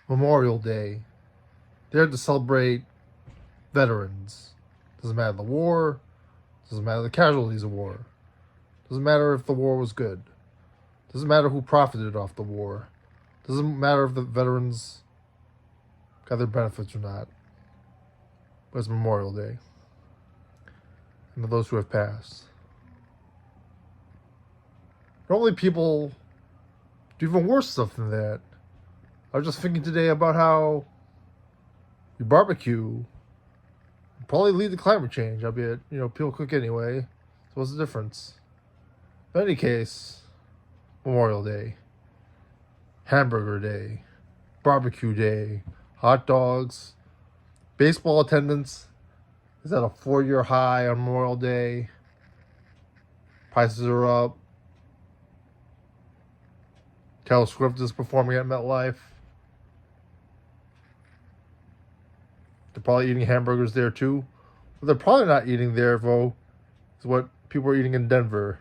Memorial Day. They're to celebrate veterans. Doesn't matter the war. Doesn't matter the casualties of war. Doesn't matter if the war was good. Doesn't matter who profited off the war. Doesn't matter if the veterans got their benefits or not. But it's Memorial Day. And to those who have passed. Normally people do even worse stuff than that. I was just thinking today about how you barbecue probably lead to climate change, albeit, people cook anyway. So what's the difference? In any case, Memorial Day, Hamburger Day, Barbecue Day, hot dogs, baseball attendance is at a 4-year high on Memorial Day. Prices are up. Taylor Swift is performing at MetLife. They're probably eating hamburgers there too. What they're probably not eating there, though, is what people are eating in Denver.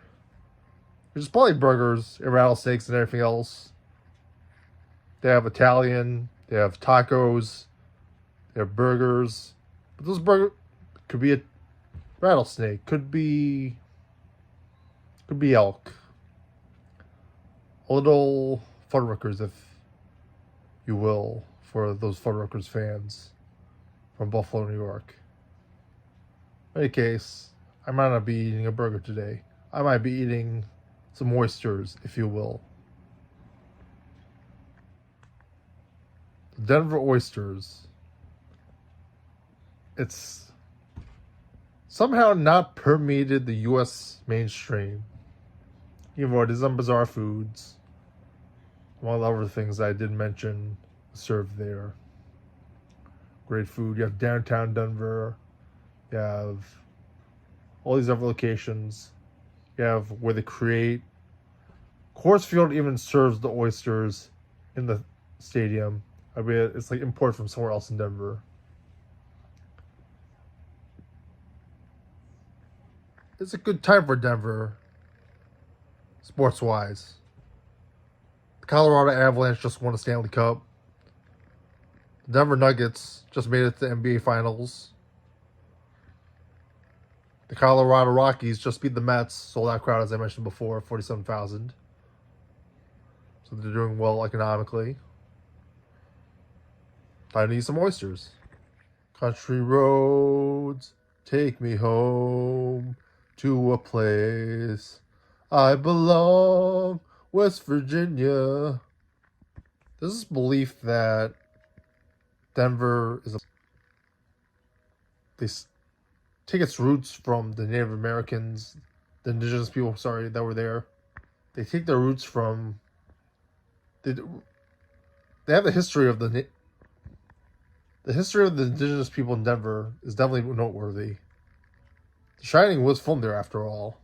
There's probably burgers and rattlesnakes and everything else. They have Italian, they have tacos, they have burgers. But those burgers could be a rattlesnake, could be elk. A little Fuddruckers, if you will, for those Fuddruckers fans from Buffalo, New York. In any case, I might not be eating a burger today. I might be eating some oysters, if you will. The Denver Oysters. It's somehow not permeated the U.S. mainstream. Even though it is on Bizarre Foods. One of the other things I did mention served there. Great food. You have downtown Denver. You have all these other locations. You have where they create. Coors Field even serves the oysters in the stadium. I mean, it's like imported from somewhere else in Denver. It's a good time for Denver, sports-wise. The Colorado Avalanche just won a Stanley Cup. The Denver Nuggets just made it to the NBA Finals. The Colorado Rockies just beat the Mets, sold out crowd, as I mentioned before, 47,000. So they're doing well economically. I need some oysters. Country roads, take me home to a place I belong, West Virginia. There's this belief that Denver is they take its roots from the Native Americans, the indigenous people, that were there. They take their roots from they have the history of the indigenous people in Denver is definitely noteworthy. The Shining was filmed there after all.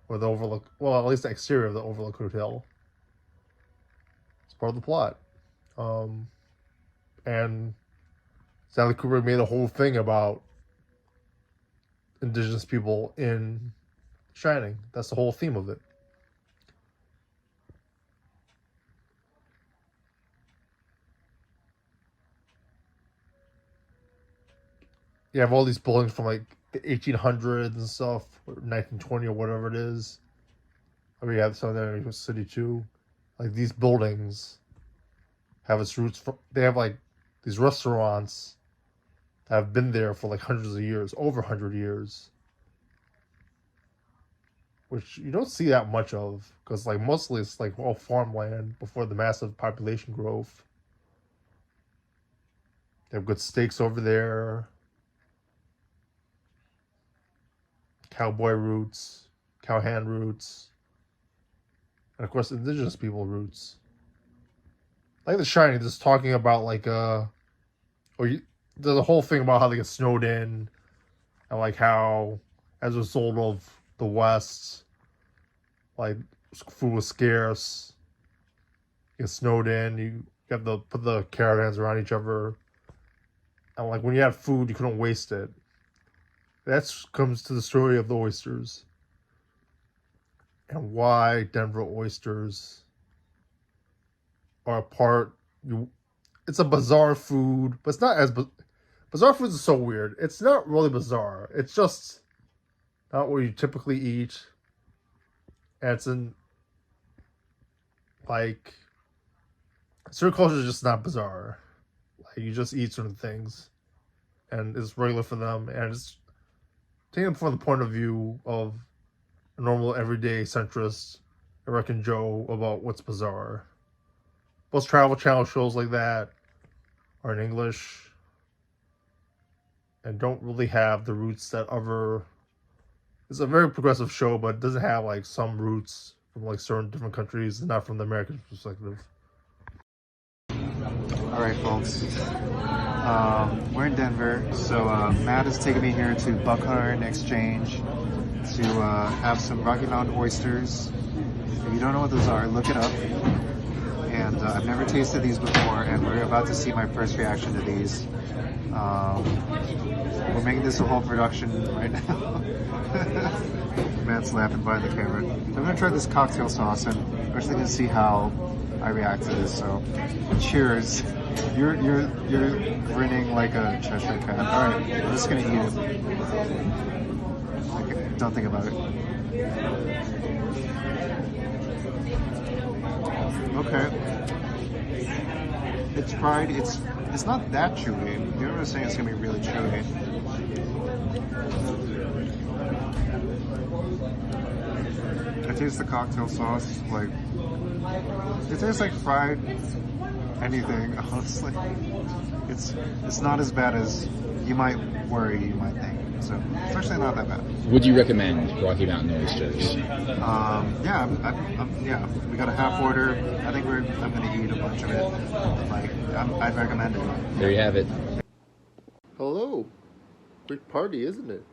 Or the Overlook, well, at least the exterior of the Overlook Hotel. It's part of the plot. And Stanley Kubrick made a whole thing about indigenous people in Shining. That's the whole theme of it. You have all these buildings from like the 1800s and stuff, or 1920 or whatever it is. I mean, you have some there in New York City too. Like these buildings have its roots from. They have like these restaurants that have been there for like hundreds of years, over 100 years, which you don't see that much of because like mostly it's like all farmland before the massive population growth. They have good steaks over there, cowboy roots, cowhand roots, and of course indigenous people roots. Like The Shining, just talking about like there's a whole thing about how they get snowed in, and like how as a result of the West, like food was scarce, you get snowed in, you have to put the caravans around each other, and like when you had food, you couldn't waste it. That comes to the story of the oysters and why Denver oysters are a part it's a bizarre food, but it's not as bizarre. Foods is so weird. It's not really bizarre. It's just not what you typically eat, and it's in like certain cultures just not bizarre. Like you just eat certain things, and it's regular for them, and it's taken from the point of view of a normal everyday centrist American Joe about what's bizarre. Most travel channel shows like that are in English and don't really have the roots that other. It's a very progressive show, but it doesn't have like some roots from like certain different countries, and not from the American perspective. All right, folks. We're in Denver, so Matt has taken me here to Buckhorn Exchange to have some Rocky Mountain oysters. If you don't know what those are, look it up. And I've never tasted these before, and we're about to see my first reaction to these. We're making this a whole production right now. Matt's laughing behind the camera. I'm gonna try this cocktail sauce, and we're just gonna see how I react to this. So, cheers. You're grinning like a Cheshire cat. All right, I'm just gonna eat it. Okay, don't think about it. Okay. It's fried. It's not that chewy. You were saying it's gonna be really chewy. I taste the cocktail sauce. Like it tastes like fried anything. Honestly, it's not as bad as you might worry. You might think. So it's actually not that bad. Would you recommend Rocky Mountain oysters? Yeah, yeah. We got a half order. I think I'm gonna eat a bunch of it. Like, I'd recommend it. There you have it. Hello. Great party, isn't it?